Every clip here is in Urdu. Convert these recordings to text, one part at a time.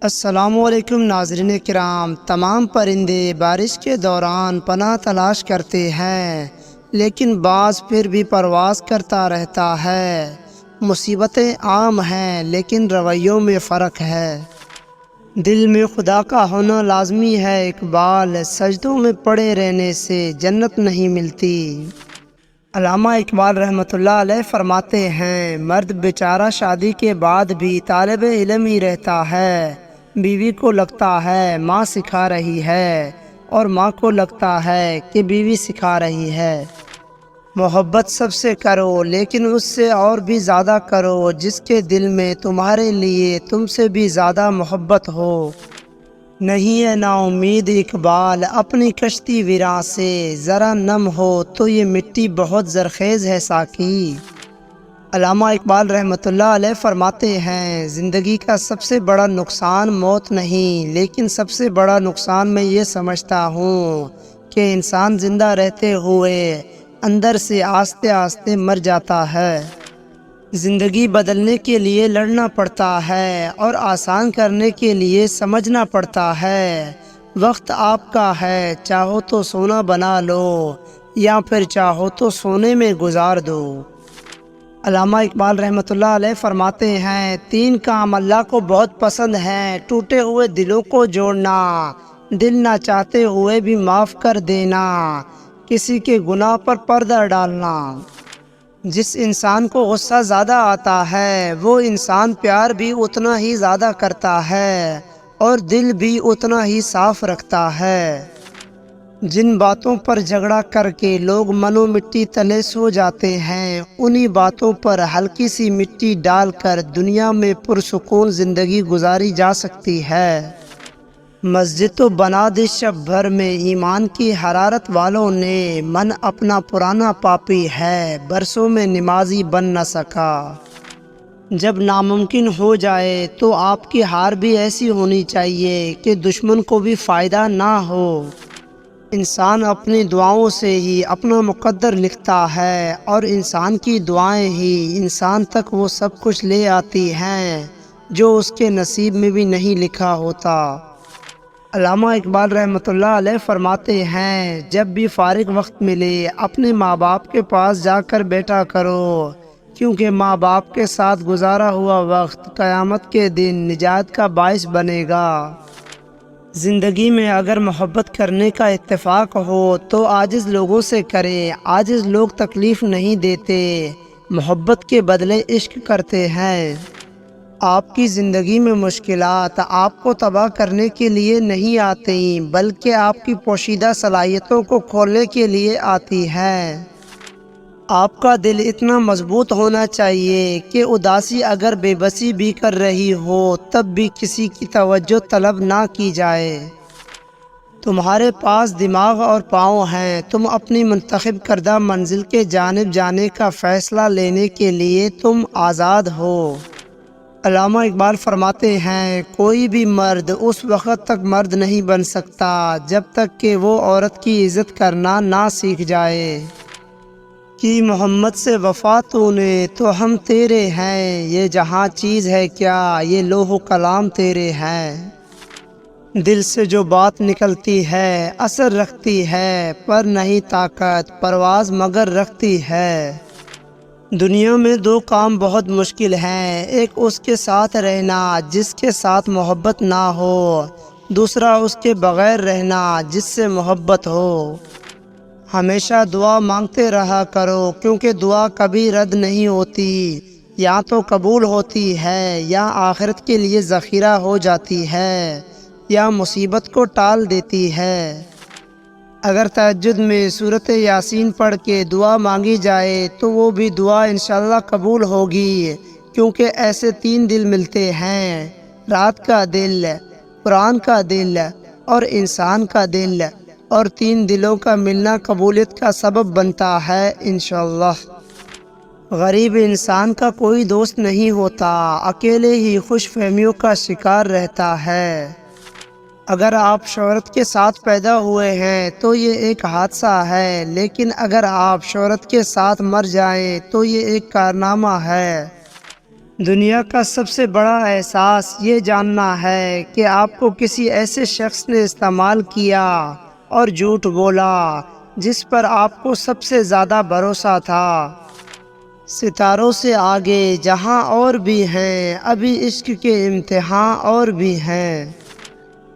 السلام علیکم ناظرین کرام۔ تمام پرندے بارش کے دوران پناہ تلاش کرتے ہیں، لیکن بعض پھر بھی پرواز کرتا رہتا ہے۔ مصیبتیں عام ہیں، لیکن رویوں میں فرق ہے۔ دل میں خدا کا ہونا لازمی ہے اقبال، سجدوں میں پڑے رہنے سے جنت نہیں ملتی۔ علامہ اقبال رحمۃ اللہ علیہ فرماتے ہیں، مرد بیچارہ شادی کے بعد بھی طالب علم ہی رہتا ہے۔ بیوی کو لگتا ہے ماں سکھا رہی ہے، اور ماں کو لگتا ہے کہ بیوی سکھا رہی ہے۔ محبت سب سے کرو، لیکن اس سے اور بھی زیادہ کرو جس کے دل میں تمہارے لیے تم سے بھی زیادہ محبت ہو۔ نہیں ہے نا امید اقبال اپنی کشتی ویراں سے، ذرا نم ہو تو یہ مٹی بہت زرخیز ہے ساقی۔ علامہ اقبال رحمۃ اللہ علیہ فرماتے ہیں، زندگی کا سب سے بڑا نقصان موت نہیں، لیکن سب سے بڑا نقصان میں یہ سمجھتا ہوں کہ انسان زندہ رہتے ہوئے اندر سے آہستہ آہستہ مر جاتا ہے۔ زندگی بدلنے کے لیے لڑنا پڑتا ہے، اور آسان کرنے کے لیے سمجھنا پڑتا ہے۔ وقت آپ کا ہے، چاہو تو سونا بنا لو، یا پھر چاہو تو سونے میں گزار دو۔ علامہ اقبال رحمۃ اللہ علیہ فرماتے ہیں، تین کام اللہ کو بہت پسند ہیں: ٹوٹے ہوئے دلوں کو جوڑنا، دل نہ چاہتے ہوئے بھی معاف کر دینا، کسی کے گناہ پر پردہ ڈالنا۔ جس انسان کو غصہ زیادہ آتا ہے، وہ انسان پیار بھی اتنا ہی زیادہ کرتا ہے، اور دل بھی اتنا ہی صاف رکھتا ہے۔ جن باتوں پر جھگڑا کر کے لوگ منو مٹی تلے سو جاتے ہیں، انہی باتوں پر ہلکی سی مٹی ڈال کر دنیا میں پرسکون زندگی گزاری جا سکتی ہے۔ مسجد تو بنا دی شب بھر میں ایمان کی حرارت والوں نے، من اپنا پرانا پاپی ہے، برسوں میں نمازی بن نہ سکا۔ جب ناممکن ہو جائے تو آپ کی ہار بھی ایسی ہونی چاہیے کہ دشمن کو بھی فائدہ نہ ہو۔ انسان اپنی دعاؤں سے ہی اپنا مقدر لکھتا ہے، اور انسان کی دعائیں ہی انسان تک وہ سب کچھ لے آتی ہیں جو اس کے نصیب میں بھی نہیں لکھا ہوتا۔ علامہ اقبال رحمۃ اللہ علیہ فرماتے ہیں، جب بھی فارغ وقت ملے اپنے ماں باپ کے پاس جا کر بیٹھا کرو، کیونکہ ماں باپ کے ساتھ گزارا ہوا وقت قیامت کے دن نجات کا باعث بنے گا۔ زندگی میں اگر محبت کرنے کا اتفاق ہو تو عاجز لوگوں سے کریں، عاجز لوگ تکلیف نہیں دیتے، محبت کے بدلے عشق کرتے ہیں۔ آپ کی زندگی میں مشکلات آپ کو تباہ کرنے کے لیے نہیں آتی، بلکہ آپ کی پوشیدہ صلاحیتوں کو کھولنے کے لیے آتی ہیں۔ آپ کا دل اتنا مضبوط ہونا چاہیے کہ اداسی اگر بے بسی بھی کر رہی ہو تب بھی کسی کی توجہ طلب نہ کی جائے۔ تمہارے پاس دماغ اور پاؤں ہیں، تم اپنی منتخب کردہ منزل کے جانب جانے کا فیصلہ لینے کے لیے تم آزاد ہو۔ علامہ اقبال فرماتے ہیں، کوئی بھی مرد اس وقت تک مرد نہیں بن سکتا جب تک کہ وہ عورت کی عزت کرنا نہ سیکھ جائے۔ کہ محمد سے وفا تو نے تو ہم تیرے ہیں، یہ جہاں چیز ہے کیا یہ لوح و کلام تیرے ہیں۔ دل سے جو بات نکلتی ہے اثر رکھتی ہے، پر نہیں طاقت پرواز مگر رکھتی ہے۔ دنیا میں دو کام بہت مشکل ہیں، ایک اس کے ساتھ رہنا جس کے ساتھ محبت نہ ہو، دوسرا اس کے بغیر رہنا جس سے محبت ہو۔ ہمیشہ دعا مانگتے رہا کرو، کیونکہ دعا کبھی رد نہیں ہوتی، یا تو قبول ہوتی ہے یا آخرت کے لیے ذخیرہ ہو جاتی ہے، یا مصیبت کو ٹال دیتی ہے۔ اگر تہجد میں سورۃ یاسین پڑھ کے دعا مانگی جائے تو وہ بھی دعا انشاءاللہ قبول ہوگی، کیونکہ ایسے تین دل ملتے ہیں: رات کا دل، قرآن کا دل اور انسان کا دل، اور تین دلوں کا ملنا قبولیت کا سبب بنتا ہے انشاءاللہ۔ غریب انسان کا کوئی دوست نہیں ہوتا، اکیلے ہی خوش فہمیوں کا شکار رہتا ہے۔ اگر آپ شہرت کے ساتھ پیدا ہوئے ہیں تو یہ ایک حادثہ ہے، لیکن اگر آپ شہرت کے ساتھ مر جائیں تو یہ ایک کارنامہ ہے۔ دنیا کا سب سے بڑا احساس یہ جاننا ہے کہ آپ کو کسی ایسے شخص نے استعمال کیا اور جھوٹ بولا جس پر آپ کو سب سے زیادہ بھروسہ تھا۔ ستاروں سے آگے جہاں اور بھی ہیں، ابھی عشق کے امتحان اور بھی ہیں۔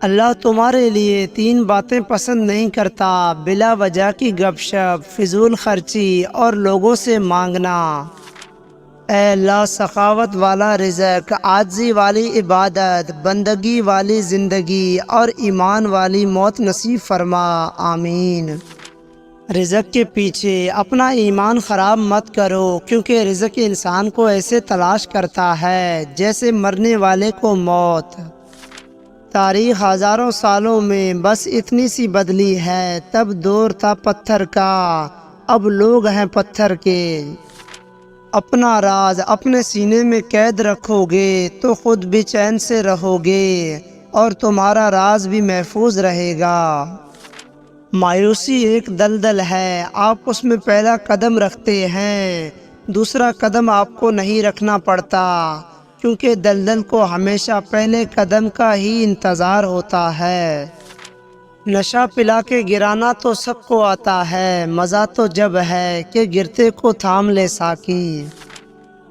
اللہ تمہارے لیے 3 باتیں پسند نہیں کرتا: بلا وجہ کی گپ شپ، فضول خرچی اور لوگوں سے مانگنا۔ اے اللہ، سخاوت والا رزق، عاجزی والی عبادت، بندگی والی زندگی اور ایمان والی موت نصیب فرما، آمین۔ رزق کے پیچھے اپنا ایمان خراب مت کرو، کیونکہ رزق انسان کو ایسے تلاش کرتا ہے جیسے مرنے والے کو موت۔ تاریخ ہزاروں سالوں میں بس اتنی سی بدلی ہے، تب دور تھا پتھر کا، اب لوگ ہیں پتھر کے۔ اپنا راز اپنے سینے میں قید رکھو گے تو خود بھی چین سے رہو گے اور تمہارا راز بھی محفوظ رہے گا۔ مایوسی ایک دلدل ہے، آپ اس میں پہلا قدم رکھتے ہیں، دوسرا قدم آپ کو نہیں رکھنا پڑتا، کیونکہ دلدل کو ہمیشہ پہلے قدم کا ہی انتظار ہوتا ہے۔ نشہ پلا کے گرانا تو سب کو آتا ہے، مزہ تو جب ہے کہ گرتے کو تھام لے ساقی۔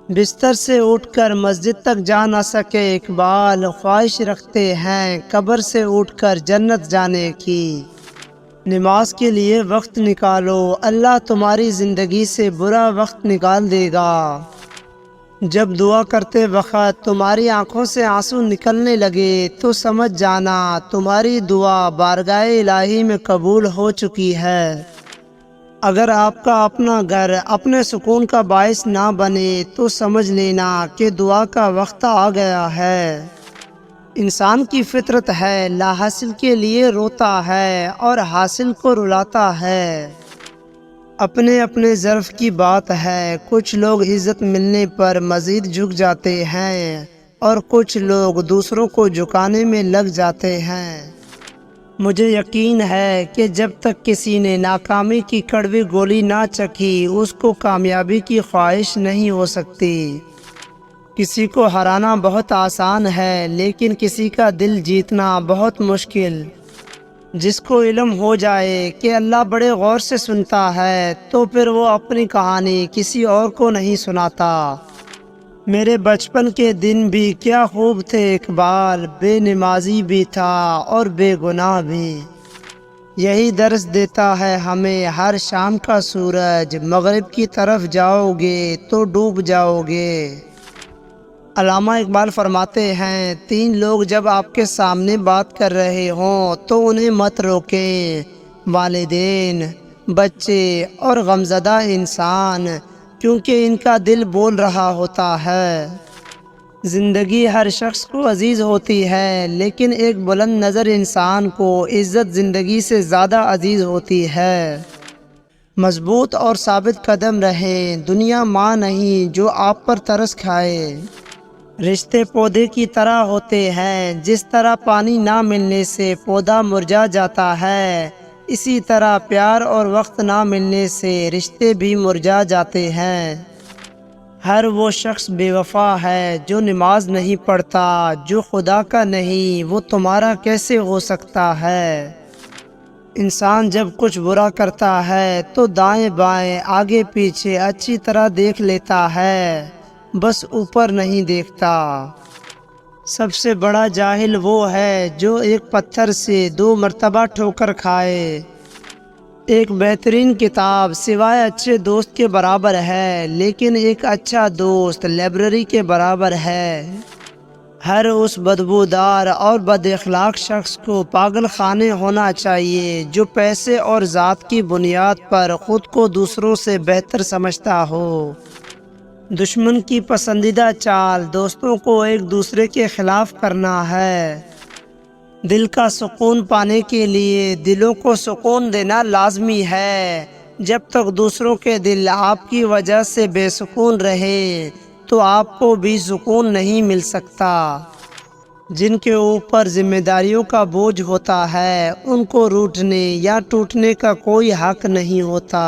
بستر سے اٹھ کر مسجد تک جا نہ سکے اقبال، خواہش رکھتے ہیں قبر سے اٹھ کر جنت جانے کی۔ نماز کے لیے وقت نکالو، اللہ تمہاری زندگی سے برا وقت نکال دے گا۔ جب دعا کرتے وقت تمہاری آنکھوں سے آنسو نکلنے لگے تو سمجھ جانا تمہاری دعا بارگاہ الہی میں قبول ہو چکی ہے۔ اگر آپ کا اپنا گھر اپنے سکون کا باعث نہ بنے تو سمجھ لینا کہ دعا کا وقت آ گیا ہے۔ انسان کی فطرت ہے، لا حاصل کے لیے روتا ہے اور حاصل کو رلاتا ہے۔ اپنے اپنے ظرف کی بات ہے، کچھ لوگ عزت ملنے پر مزید جھک جاتے ہیں اور کچھ لوگ دوسروں کو جھکانے میں لگ جاتے ہیں۔ مجھے یقین ہے کہ جب تک کسی نے ناکامی کی کڑوی گولی نہ چکھی، اس کو کامیابی کی خواہش نہیں ہو سکتی۔ کسی کو ہرانا بہت آسان ہے، لیکن کسی کا دل جیتنا بہت مشکل۔ جس کو علم ہو جائے کہ اللہ بڑے غور سے سنتا ہے تو پھر وہ اپنی کہانی کسی اور کو نہیں سناتا۔ میرے بچپن کے دن بھی کیا خوب تھے اقبال، بے نمازی بھی تھا اور بے گناہ بھی۔ یہی درس دیتا ہے ہمیں ہر شام کا سورج، مغرب کی طرف جاؤ گے تو ڈوب جاؤ گے۔ علامہ اقبال فرماتے ہیں، 3 لوگ جب آپ کے سامنے بات کر رہے ہوں تو انہیں مت روکیں: والدین، بچے اور غمزدہ انسان، کیونکہ ان کا دل بول رہا ہوتا ہے۔ زندگی ہر شخص کو عزیز ہوتی ہے، لیکن ایک بلند نظر انسان کو عزت زندگی سے زیادہ عزیز ہوتی ہے۔ مضبوط اور ثابت قدم رہیں، دنیا ماں نہیں جو آپ پر ترس کھائے۔ رشتے پودے کی طرح ہوتے ہیں، جس طرح پانی نہ ملنے سے پودا مرجھا جاتا ہے، اسی طرح پیار اور وقت نہ ملنے سے رشتے بھی مرجھا جاتے ہیں۔ ہر وہ شخص بے وفا ہے جو نماز نہیں پڑھتا، جو خدا کا نہیں وہ تمہارا کیسے ہو سکتا ہے۔ انسان جب کچھ برا کرتا ہے تو دائیں بائیں آگے پیچھے اچھی طرح دیکھ لیتا ہے، بس اوپر نہیں دیکھتا۔ سب سے بڑا جاہل وہ ہے جو ایک پتھر سے 2 مرتبہ ٹھوکر کھائے۔ ایک بہترین کتاب سوائے اچھے دوست کے برابر ہے، لیکن ایک اچھا دوست لائبریری کے برابر ہے۔ ہر اس بدبودار اور بد اخلاق شخص کو پاگل خانے ہونا چاہیے جو پیسے اور ذات کی بنیاد پر خود کو دوسروں سے بہتر سمجھتا ہو۔ دشمن کی پسندیدہ چال دوستوں کو ایک دوسرے کے خلاف کرنا ہے۔ دل کا سکون پانے کے لیے دلوں کو سکون دینا لازمی ہے۔ جب تک دوسروں کے دل آپ کی وجہ سے بے سکون رہے تو آپ کو بھی سکون نہیں مل سکتا۔ جن کے اوپر ذمہ داریوں کا بوجھ ہوتا ہے ان کو روٹھنے یا ٹوٹنے کا کوئی حق نہیں ہوتا۔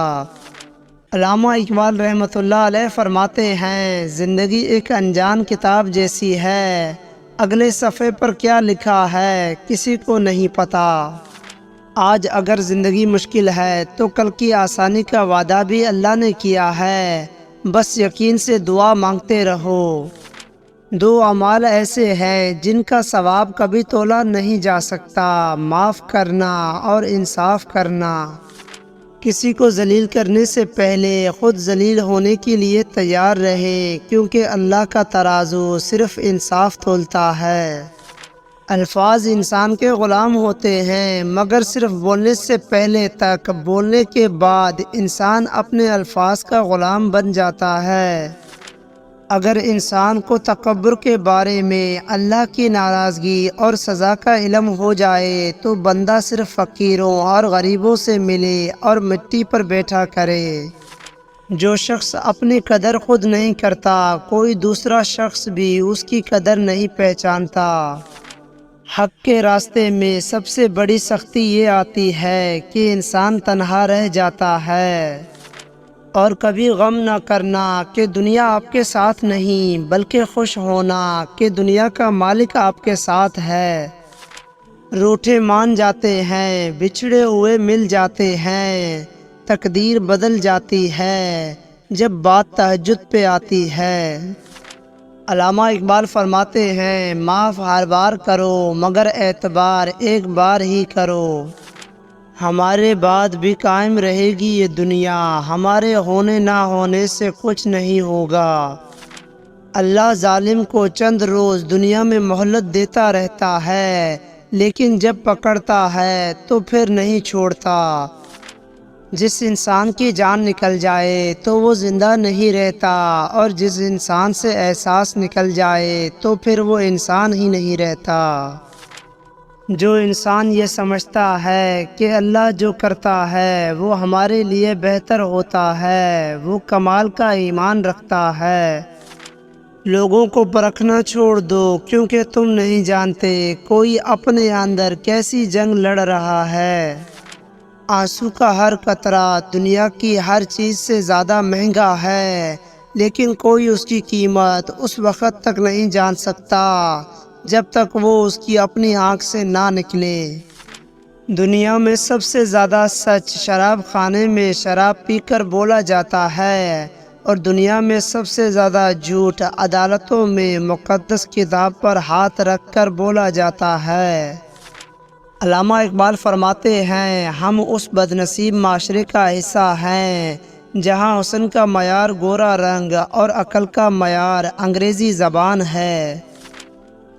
علامہ اقبال رحمۃ اللہ علیہ فرماتے ہیں، زندگی ایک انجان کتاب جیسی ہے، اگلے صفحے پر کیا لکھا ہے کسی کو نہیں پتہ۔ آج اگر زندگی مشکل ہے تو کل کی آسانی کا وعدہ بھی اللہ نے کیا ہے، بس یقین سے دعا مانگتے رہو۔ دو اعمال ایسے ہیں جن کا ثواب کبھی تولا نہیں جا سکتا، معاف کرنا اور انصاف کرنا۔ کسی کو ذلیل کرنے سے پہلے خود ذلیل ہونے کے لیے تیار رہے، کیونکہ اللہ کا ترازو صرف انصاف تولتا ہے۔ الفاظ انسان کے غلام ہوتے ہیں، مگر صرف بولنے سے پہلے تک، بولنے کے بعد انسان اپنے الفاظ کا غلام بن جاتا ہے۔ اگر انسان کو تکبر کے بارے میں اللہ کی ناراضگی اور سزا کا علم ہو جائے تو بندہ صرف فقیروں اور غریبوں سے ملے اور مٹی پر بیٹھا کرے۔ جو شخص اپنی قدر خود نہیں کرتا، کوئی دوسرا شخص بھی اس کی قدر نہیں پہچانتا۔ حق کے راستے میں سب سے بڑی سختی یہ آتی ہے کہ انسان تنہا رہ جاتا ہے، اور کبھی غم نہ کرنا کہ دنیا آپ کے ساتھ نہیں، بلکہ خوش ہونا کہ دنیا کا مالک آپ کے ساتھ ہے۔ روٹھے مان جاتے ہیں، بچھڑے ہوئے مل جاتے ہیں، تقدیر بدل جاتی ہے جب بات تہجد پہ آتی ہے۔ علامہ اقبال فرماتے ہیں، معاف ہر بار کرو مگر اعتبار ایک بار ہی کرو۔ ہمارے بعد بھی قائم رہے گی یہ دنیا، ہمارے ہونے نہ ہونے سے کچھ نہیں ہوگا۔ اللہ ظالم کو چند روز دنیا میں مہلت دیتا رہتا ہے، لیکن جب پکڑتا ہے تو پھر نہیں چھوڑتا۔ جس انسان کی جان نکل جائے تو وہ زندہ نہیں رہتا، اور جس انسان سے احساس نکل جائے تو پھر وہ انسان ہی نہیں رہتا۔ جو انسان یہ سمجھتا ہے کہ اللہ جو کرتا ہے وہ ہمارے لیے بہتر ہوتا ہے، وہ کمال کا ایمان رکھتا ہے۔ لوگوں کو پرکھنا چھوڑ دو، کیونکہ تم نہیں جانتے کوئی اپنے اندر کیسی جنگ لڑ رہا ہے۔ آنسو کا ہر قطرہ دنیا کی ہر چیز سے زیادہ مہنگا ہے، لیکن کوئی اس کی قیمت اس وقت تک نہیں جان سکتا جب تک وہ اس کی اپنی آنکھ سے نہ نکلے۔ دنیا میں سب سے زیادہ سچ شراب خانے میں شراب پی کر بولا جاتا ہے، اور دنیا میں سب سے زیادہ جھوٹ عدالتوں میں مقدس کتاب پر ہاتھ رکھ کر بولا جاتا ہے۔ علامہ اقبال فرماتے ہیں، ہم اس بدنصیب معاشرے کا حصہ ہیں جہاں حسن کا معیار گورا رنگ اور عقل کا معیار انگریزی زبان ہے۔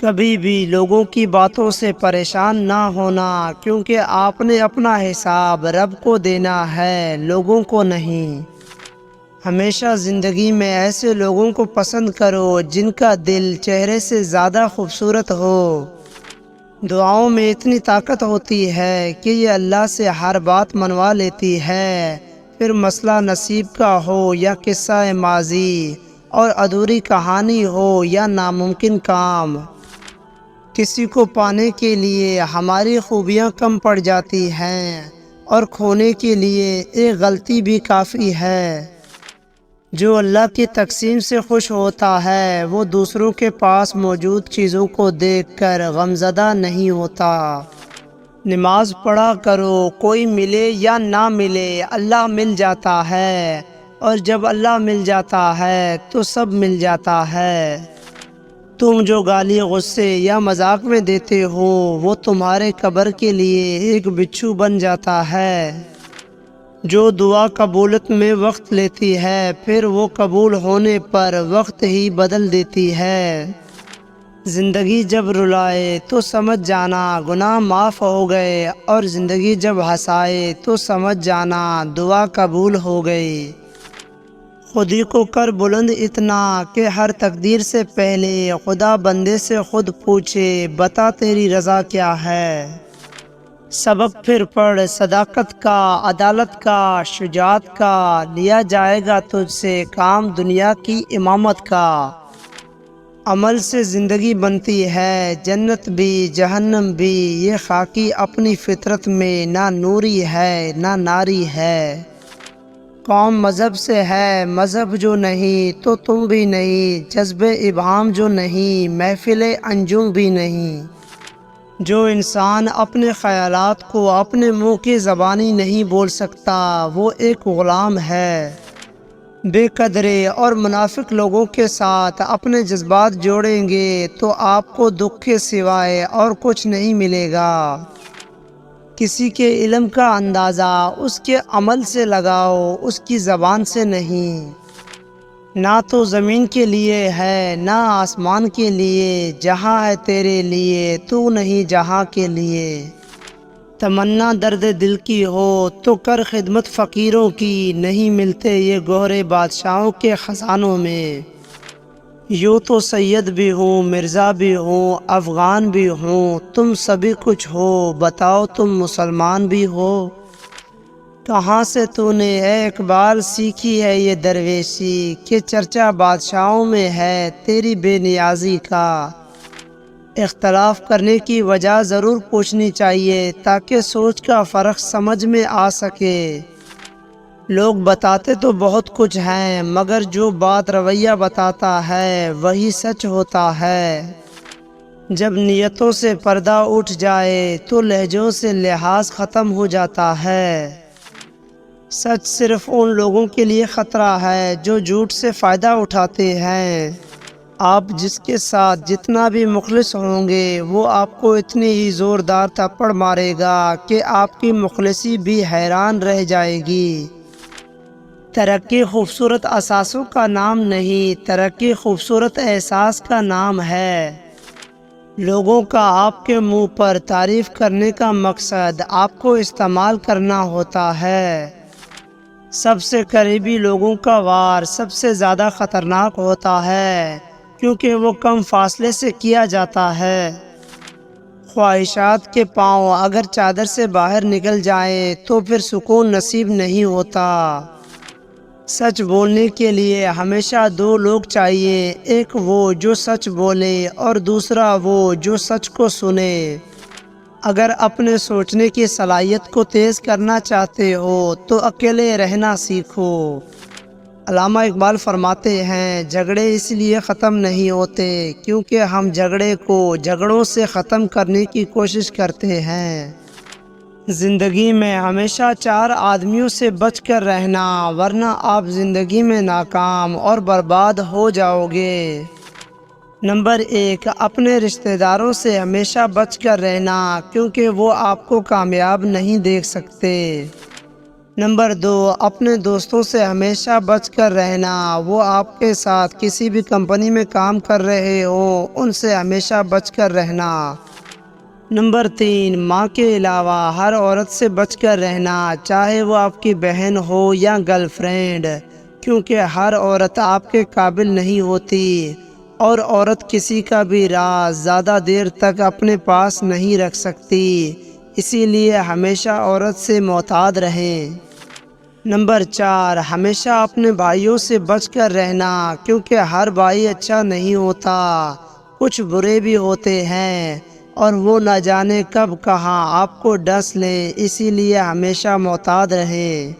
کبھی بھی لوگوں کی باتوں سے پریشان نہ ہونا، کیونکہ آپ نے اپنا حساب رب کو دینا ہے، لوگوں کو نہیں۔ ہمیشہ زندگی میں ایسے لوگوں کو پسند کرو جن کا دل چہرے سے زیادہ خوبصورت ہو۔ دعاؤں میں اتنی طاقت ہوتی ہے کہ یہ اللہ سے ہر بات منوا لیتی ہے، پھر مسئلہ نصیب کا ہو یا قصہ ماضی، اور ادھوری کہانی ہو یا ناممکن کام۔ کسی کو پانے کے لیے ہماری خوبیاں کم پڑ جاتی ہیں، اور کھونے کے لیے ایک غلطی بھی کافی ہے۔ جو اللہ کی تقسیم سے خوش ہوتا ہے وہ دوسروں کے پاس موجود چیزوں کو دیکھ کر غمزدہ نہیں ہوتا۔ نماز پڑھا کرو، کوئی ملے یا نہ ملے اللہ مل جاتا ہے، اور جب اللہ مل جاتا ہے تو سب مل جاتا ہے۔ تم جو گالی غصے یا مذاق میں دیتے ہو وہ تمہارے قبر کے لیے ایک بچھو بن جاتا ہے۔ جو دعا قبولیت میں وقت لیتی ہے پھر وہ قبول ہونے پر وقت ہی بدل دیتی ہے۔ زندگی جب رلائے تو سمجھ جانا گناہ معاف ہو گئے، اور زندگی جب ہنسائے تو سمجھ جانا دعا قبول ہو گئی۔ خودی کو کر بلند اتنا کہ ہر تقدیر سے پہلے خدا بندے سے خود پوچھے، بتا تیری رضا کیا ہے۔ سبق پھر پڑھ صداقت کا، عدالت کا، شجاعت کا، لیا جائے گا تجھ سے کام دنیا کی امامت کا۔ عمل سے زندگی بنتی ہے، جنت بھی جہنم بھی، یہ خاکی اپنی فطرت میں نہ نوری ہے نہ ناری ہے۔ قوم مذہب سے ہے، مذہب جو نہیں تو تم بھی نہیں، جذب ابہام جو نہیں، محفل انجم بھی نہیں۔ جو انسان اپنے خیالات کو اپنے منہ کی زبانی نہیں بول سکتا وہ ایک غلام ہے۔ بے قدرے اور منافق لوگوں کے ساتھ اپنے جذبات جوڑیں گے تو آپ کو دکھ کے سوائے اور کچھ نہیں ملے گا۔ کسی کے علم کا اندازہ اس کے عمل سے لگاؤ، اس کی زبان سے نہیں۔ نہ تو زمین کے لیے ہے نہ آسمان کے لیے، جہاں ہے تیرے لیے تو نہیں جہاں کے لیے۔ تمنا درد دل کی ہو تو کر خدمت فقیروں کی، نہیں ملتے یہ گوہرے بادشاہوں کے خزانوں میں۔ یوں تو سید بھی ہوں، مرزا بھی ہوں، افغان بھی ہوں، تم سبھی کچھ ہو، بتاؤ تم مسلمان بھی ہو۔ کہاں سے تو نے اے اقبال سیکھی ہے یہ درویشی، کہ چرچا بادشاہوں میں ہے تیری بے نیازی کا۔ اختلاف کرنے کی وجہ ضرور پوچھنی چاہیے تاکہ سوچ کا فرق سمجھ میں آ سکے۔ لوگ بتاتے تو بہت کچھ ہیں مگر جو بات رویہ بتاتا ہے وہی سچ ہوتا ہے۔ جب نیتوں سے پردہ اٹھ جائے تو لہجوں سے لحاظ ختم ہو جاتا ہے۔ سچ صرف ان لوگوں کے لیے خطرہ ہے جو جھوٹ سے فائدہ اٹھاتے ہیں۔ آپ جس کے ساتھ جتنا بھی مخلص ہوں گے وہ آپ کو اتنی ہی زوردار تھپڑ مارے گا کہ آپ کی مخلصی بھی حیران رہ جائے گی۔ ترقی خوبصورت اثاثوں کا نام نہیں، ترقی خوبصورت احساس کا نام ہے۔ لوگوں کا آپ کے منہ پر تعریف کرنے کا مقصد آپ کو استعمال کرنا ہوتا ہے۔ سب سے قریبی لوگوں کا وار سب سے زیادہ خطرناک ہوتا ہے کیونکہ وہ کم فاصلے سے کیا جاتا ہے۔ خواہشات کے پاؤں اگر چادر سے باہر نکل جائیں تو پھر سکون نصیب نہیں ہوتا۔ سچ بولنے کے لیے ہمیشہ دو لوگ چاہیے، ایک وہ جو سچ بولے اور دوسرا وہ جو سچ کو سنے۔ اگر اپنے سوچنے کی صلاحیت کو تیز کرنا چاہتے ہو تو اکیلے رہنا سیکھو۔ علامہ اقبال فرماتے ہیں جھگڑے اس لیے ختم نہیں ہوتے کیونکہ ہم جھگڑے کو جھگڑوں سے ختم کرنے کی کوشش کرتے ہیں۔ زندگی میں ہمیشہ چار آدمیوں سے بچ کر رہنا ورنہ آپ زندگی میں ناکام اور برباد ہو جاؤ گے۔ نمبر 1، اپنے رشتہ داروں سے ہمیشہ بچ کر رہنا کیونکہ وہ آپ کو کامیاب نہیں دیکھ سکتے۔ نمبر 2، اپنے دوستوں سے ہمیشہ بچ کر رہنا، وہ آپ کے ساتھ کسی بھی کمپنی میں کام کر رہے ہوں ان سے ہمیشہ بچ کر رہنا۔ نمبر 3، ماں کے علاوہ ہر عورت سے بچ کر رہنا چاہے وہ آپ کی بہن ہو یا گرل فرینڈ، کیونکہ ہر عورت آپ کے قابل نہیں ہوتی اور عورت کسی کا بھی راز زیادہ دیر تک اپنے پاس نہیں رکھ سکتی، اسی لیے ہمیشہ عورت سے محتاط رہیں۔ نمبر 4، ہمیشہ اپنے بھائیوں سے بچ کر رہنا کیونکہ ہر بھائی اچھا نہیں ہوتا، کچھ برے بھی ہوتے ہیں اور وہ نہ جانے کب کہاں آپ کو ڈس لیں، اسی لیے ہمیشہ محتاط رہیں۔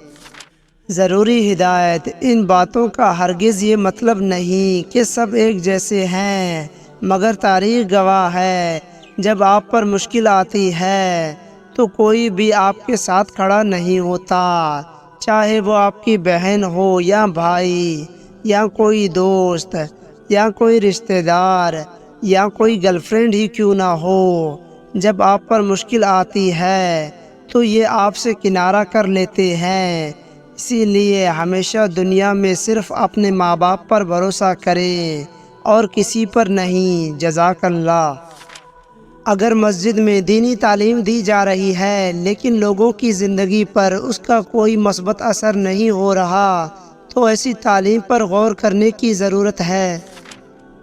ضروری ہدایت، ان باتوں کا ہرگز یہ مطلب نہیں کہ سب ایک جیسے ہیں، مگر تاریخ گواہ ہے جب آپ پر مشکل آتی ہے تو کوئی بھی آپ کے ساتھ کھڑا نہیں ہوتا، چاہے وہ آپ کی بہن ہو یا بھائی یا کوئی دوست یا کوئی رشتہ دار یا کوئی گرل فرینڈ ہی کیوں نہ ہو۔ جب آپ پر مشکل آتی ہے تو یہ آپ سے کنارہ کر لیتے ہیں، اسی لیے ہمیشہ دنیا میں صرف اپنے ماں باپ پر بھروسہ کریں اور کسی پر نہیں۔ جزاک اللہ۔ اگر مسجد میں دینی تعلیم دی جا رہی ہے لیکن لوگوں کی زندگی پر اس کا کوئی مثبت اثر نہیں ہو رہا تو ایسی تعلیم پر غور کرنے کی ضرورت ہے۔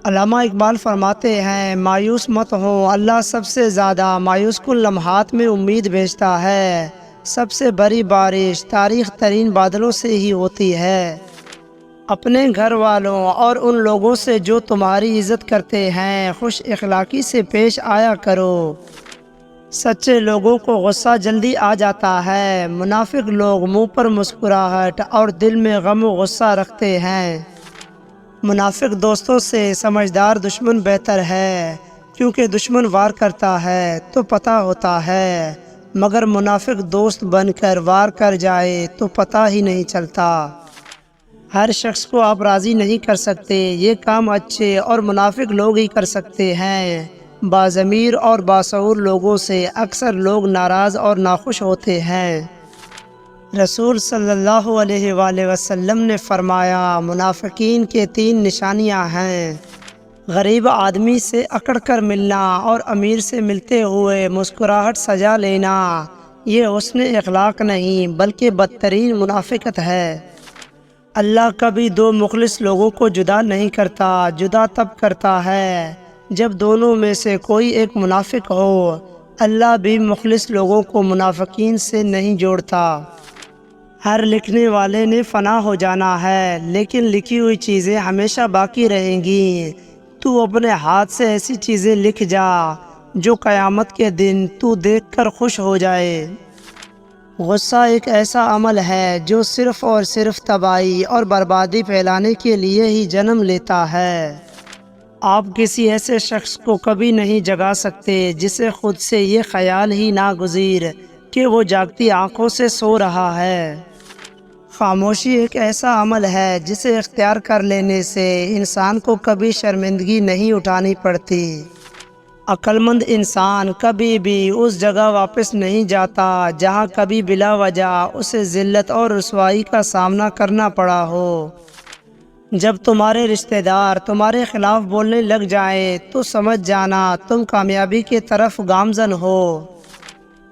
علامہ اقبال فرماتے ہیں مایوس مت ہو، اللہ سب سے زیادہ مایوس کن لمحات میں امید بھیجتا ہے۔ سب سے بڑی بارش تاریخ ترین بادلوں سے ہی ہوتی ہے۔ اپنے گھر والوں اور ان لوگوں سے جو تمہاری عزت کرتے ہیں خوش اخلاقی سے پیش آیا کرو۔ سچے لوگوں کو غصہ جلدی آ جاتا ہے، منافق لوگ منہ پر مسکراہٹ اور دل میں غم و غصہ رکھتے ہیں۔ منافق دوستوں سے سمجھدار دشمن بہتر ہے، کیونکہ دشمن وار کرتا ہے تو پتہ ہوتا ہے، مگر منافق دوست بن کر وار کر جائے تو پتہ ہی نہیں چلتا۔ ہر شخص کو آپ راضی نہیں کر سکتے، یہ کام اچھے اور منافق لوگ ہی کر سکتے ہیں۔ باضمیر اور باشعور لوگوں سے اکثر لوگ ناراض اور ناخوش ہوتے ہیں۔ رسول صلی اللہ علیہ وآلہ وسلم نے فرمایا، منافقین کے 3 نشانیاں ہیں: غریب آدمی سے اکڑ کر ملنا اور امیر سے ملتے ہوئے مسکراہٹ سجا لینا، یہ حسن اخلاق نہیں بلکہ بدترین منافقت ہے۔ اللہ کبھی 2 مخلص لوگوں کو جدا نہیں کرتا، جدا تب کرتا ہے جب دونوں میں سے کوئی ایک منافق ہو۔ اللہ بھی مخلص لوگوں کو منافقین سے نہیں جوڑتا۔ ہر لکھنے والے نے فنا ہو جانا ہے، لیکن لکھی ہوئی چیزیں ہمیشہ باقی رہیں گی۔ تو اپنے ہاتھ سے ایسی چیزیں لکھ جا جو قیامت کے دن تو دیکھ کر خوش ہو جائے۔ غصہ ایک ایسا عمل ہے جو صرف اور صرف تباہی اور بربادی پھیلانے کے لیے ہی جنم لیتا ہے۔ آپ کسی ایسے شخص کو کبھی نہیں جگا سکتے جسے خود سے یہ خیال ہی نہ گزر کہ وہ جاگتی آنکھوں سے سو رہا ہے۔ خاموشی ایک ایسا عمل ہے جسے اختیار کر لینے سے انسان کو کبھی شرمندگی نہیں اٹھانی پڑتی۔ عقل مند انسان کبھی بھی اس جگہ واپس نہیں جاتا جہاں کبھی بلا وجہ اسے ذلت اور رسوائی کا سامنا کرنا پڑا ہو۔ جب تمہارے رشتہ دار تمہارے خلاف بولنے لگ جائیں تو سمجھ جانا تم کامیابی کی طرف گامزن ہو۔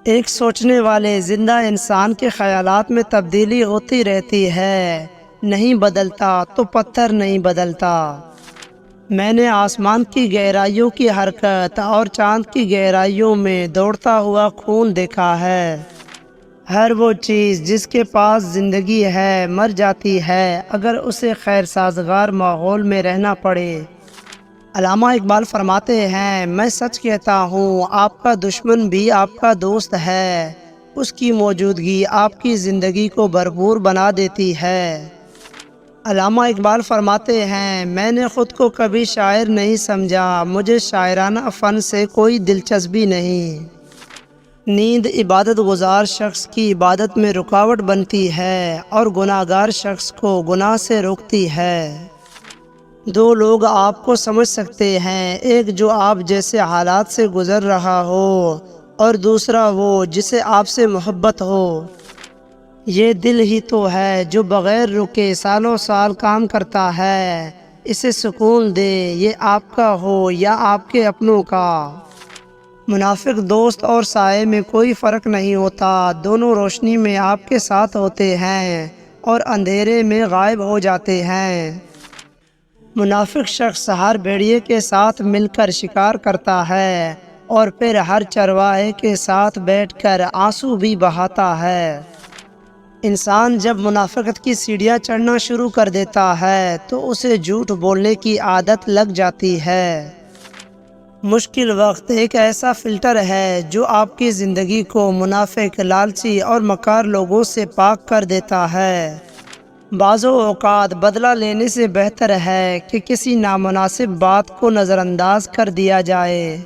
ایک سوچنے والے زندہ انسان کے خیالات میں تبدیلی ہوتی رہتی ہے، نہیں بدلتا تو پتھر نہیں بدلتا۔ میں نے آسمان کی گہرائیوں کی حرکت اور چاند کی گہرائیوں میں دوڑتا ہوا خون دیکھا ہے۔ ہر وہ چیز جس کے پاس زندگی ہے مر جاتی ہے اگر اسے خیر سازگار ماحول میں رہنا پڑے۔ علامہ اقبال فرماتے ہیں، میں سچ کہتا ہوں آپ کا دشمن بھی آپ کا دوست ہے، اس کی موجودگی آپ کی زندگی کو بھرپور بنا دیتی ہے۔ علامہ اقبال فرماتے ہیں، میں نے خود کو کبھی شاعر نہیں سمجھا، مجھے شاعرانہ فن سے کوئی دلچسپی نہیں۔ نیند عبادت گزار شخص کی عبادت میں رکاوٹ بنتی ہے اور گناہ گار شخص کو گناہ سے روکتی ہے۔ 2 لوگ آپ کو سمجھ سکتے ہیں، ایک جو آپ جیسے حالات سے گزر رہا ہو اور دوسرا وہ جسے آپ سے محبت ہو۔ یہ دل ہی تو ہے جو بغیر رکے سالوں سال کام کرتا ہے، اسے سکون دے، یہ آپ کا ہو یا آپ کے اپنوں کا۔ منافق دوست اور سائے میں کوئی فرق نہیں ہوتا، دونوں روشنی میں آپ کے ساتھ ہوتے ہیں اور اندھیرے میں غائب ہو جاتے ہیں۔ منافق شخص ہر بھیڑیے کے ساتھ مل کر شکار کرتا ہے اور پھر ہر چرواہے کے ساتھ بیٹھ کر آنسو بھی بہاتا ہے۔ انسان جب منافقت کی سیڑھیاں چڑھنا شروع کر دیتا ہے تو اسے جھوٹ بولنے کی عادت لگ جاتی ہے۔ مشکل وقت ایک ایسا فلٹر ہے جو آپ کی زندگی کو منافق، لالچی اور مکار لوگوں سے پاک کر دیتا ہے۔ بعض اوقات بدلہ لینے سے بہتر ہے کہ کسی نامناسب بات کو نظر انداز کر دیا جائے۔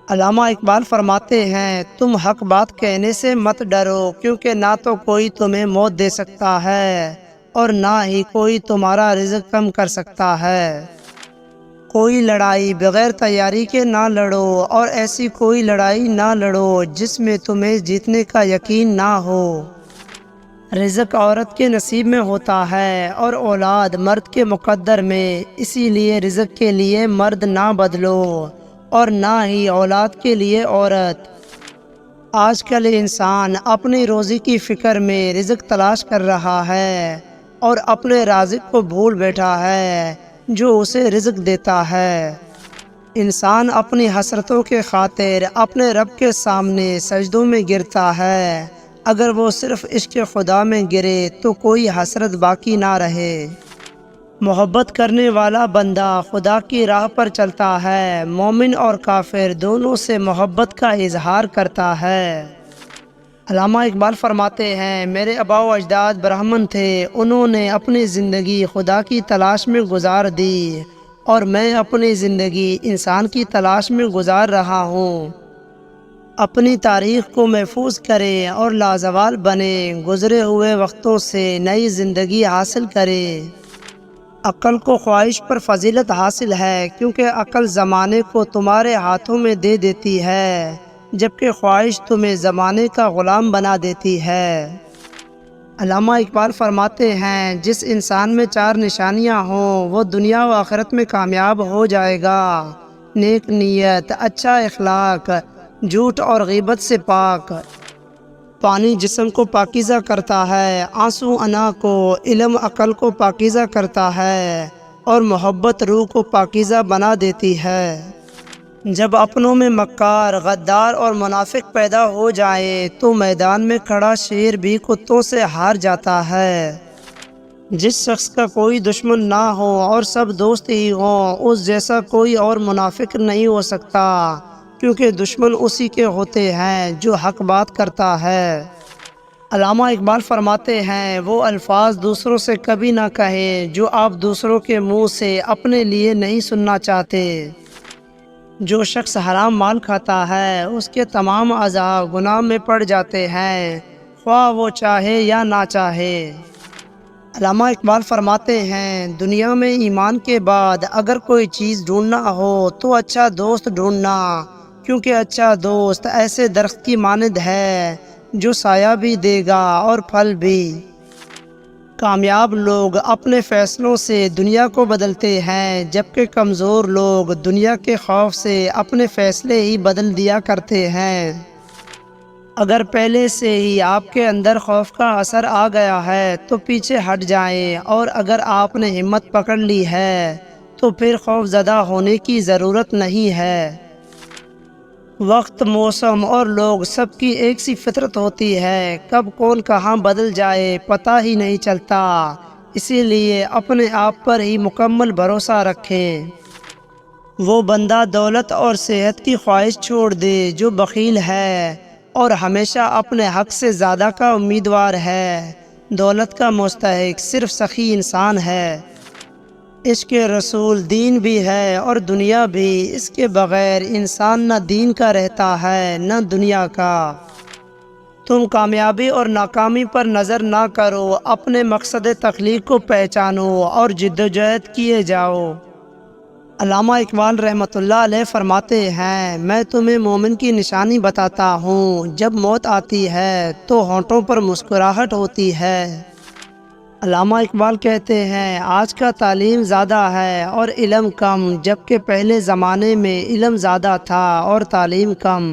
علامہ اقبال فرماتے ہیں، تم حق بات کہنے سے مت ڈرو، کیونکہ نہ تو کوئی تمہیں موت دے سکتا ہے اور نہ ہی کوئی تمہارا رزق کم کر سکتا ہے۔ کوئی لڑائی بغیر تیاری کے نہ لڑو اور ایسی کوئی لڑائی نہ لڑو جس میں تمہیں جیتنے کا یقین نہ ہو۔ رزق عورت کے نصیب میں ہوتا ہے اور اولاد مرد کے مقدر میں، اسی لیے رزق کے لیے مرد نہ بدلو اور نہ ہی اولاد کے لیے عورت۔ آج کل انسان اپنی روزی کی فکر میں رزق تلاش کر رہا ہے اور اپنے رازق کو بھول بیٹھا ہے جو اسے رزق دیتا ہے۔ انسان اپنی حسرتوں کے خاطر اپنے رب کے سامنے سجدوں میں گرتا ہے، اگر وہ صرف عشق خدا میں گرے تو کوئی حسرت باقی نہ رہے۔ محبت کرنے والا بندہ خدا کی راہ پر چلتا ہے، مومن اور کافر دونوں سے محبت کا اظہار کرتا ہے۔ علامہ اقبال فرماتے ہیں، میرے آباء و اجداد برہمن تھے، انہوں نے اپنی زندگی خدا کی تلاش میں گزار دی، اور میں اپنی زندگی انسان کی تلاش میں گزار رہا ہوں۔ اپنی تاریخ کو محفوظ کریں اور لازوال بنیں، گزرے ہوئے وقتوں سے نئی زندگی حاصل کریں۔ عقل کو خواہش پر فضیلت حاصل ہے، کیونکہ عقل زمانے کو تمہارے ہاتھوں میں دے دیتی ہے، جبکہ خواہش تمہیں زمانے کا غلام بنا دیتی ہے۔ علامہ اقبال فرماتے ہیں، جس انسان میں 4 نشانیاں ہوں وہ دنیا و آخرت میں کامیاب ہو جائے گا: نیک نیت، اچھا اخلاق، جھوٹ اور غیبت سے پاک۔ پانی جسم کو پاکیزہ کرتا ہے، آنسو انا کو، علم عقل کو پاکیزہ کرتا ہے، اور محبت روح کو پاکیزہ بنا دیتی ہے۔ جب اپنوں میں مکار، غدار اور منافق پیدا ہو جائے تو میدان میں کھڑا شیر بھی کتوں سے ہار جاتا ہے۔ جس شخص کا کوئی دشمن نہ ہو اور سب دوست ہی ہوں، اس جیسا کوئی اور منافق نہیں ہو سکتا، کیونکہ دشمن اسی کے ہوتے ہیں جو حق بات کرتا ہے۔ علامہ اقبال فرماتے ہیں، وہ الفاظ دوسروں سے کبھی نہ کہیں جو آپ دوسروں کے منہ سے اپنے لیے نہیں سننا چاہتے۔ جو شخص حرام مال کھاتا ہے اس کے تمام اعضاء گناہ میں پڑ جاتے ہیں، خواہ وہ چاہے یا نہ چاہے۔ علامہ اقبال فرماتے ہیں، دنیا میں ایمان کے بعد اگر کوئی چیز ڈھونڈنا ہو تو اچھا دوست ڈھونڈنا، کیونکہ اچھا دوست ایسے درخت کی مانند ہے جو سایہ بھی دے گا اور پھل بھی۔ کامیاب لوگ اپنے فیصلوں سے دنیا کو بدلتے ہیں، جبکہ کمزور لوگ دنیا کے خوف سے اپنے فیصلے ہی بدل دیا کرتے ہیں۔ اگر پہلے سے ہی آپ کے اندر خوف کا اثر آ گیا ہے تو پیچھے ہٹ جائیں، اور اگر آپ نے ہمت پکڑ لی ہے تو پھر خوف زدہ ہونے کی ضرورت نہیں ہے۔ وقت، موسم اور لوگ سب کی ایک سی فطرت ہوتی ہے، کب کون کہاں بدل جائے پتہ ہی نہیں چلتا، اسی لیے اپنے آپ پر ہی مکمل بھروسہ رکھیں۔ وہ بندہ دولت اور صحت کی خواہش چھوڑ دے جو بخیل ہے اور ہمیشہ اپنے حق سے زیادہ کا امیدوار ہے۔ دولت کا مستحق صرف سخی انسان ہے۔ عشق رسول دین بھی ہے اور دنیا بھی، اس کے بغیر انسان نہ دین کا رہتا ہے نہ دنیا کا۔ تم کامیابی اور ناکامی پر نظر نہ کرو، اپنے مقصد تخلیق کو پہچانو اور جدوجہد کیے جاؤ۔ علامہ اقبال رحمۃ اللہ علیہ فرماتے ہیں، میں تمہیں مومن کی نشانی بتاتا ہوں، جب موت آتی ہے تو ہونٹوں پر مسکراہٹ ہوتی ہے۔ علامہ اقبال کہتے ہیں، آج کا تعلیم زیادہ ہے اور علم کم، جبکہ پہلے زمانے میں علم زیادہ تھا اور تعلیم کم۔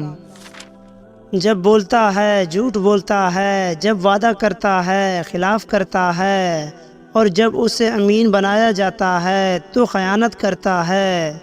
جب بولتا ہے جھوٹ بولتا ہے، جب وعدہ کرتا ہے خلاف کرتا ہے، اور جب اسے امین بنایا جاتا ہے تو خیانت کرتا ہے۔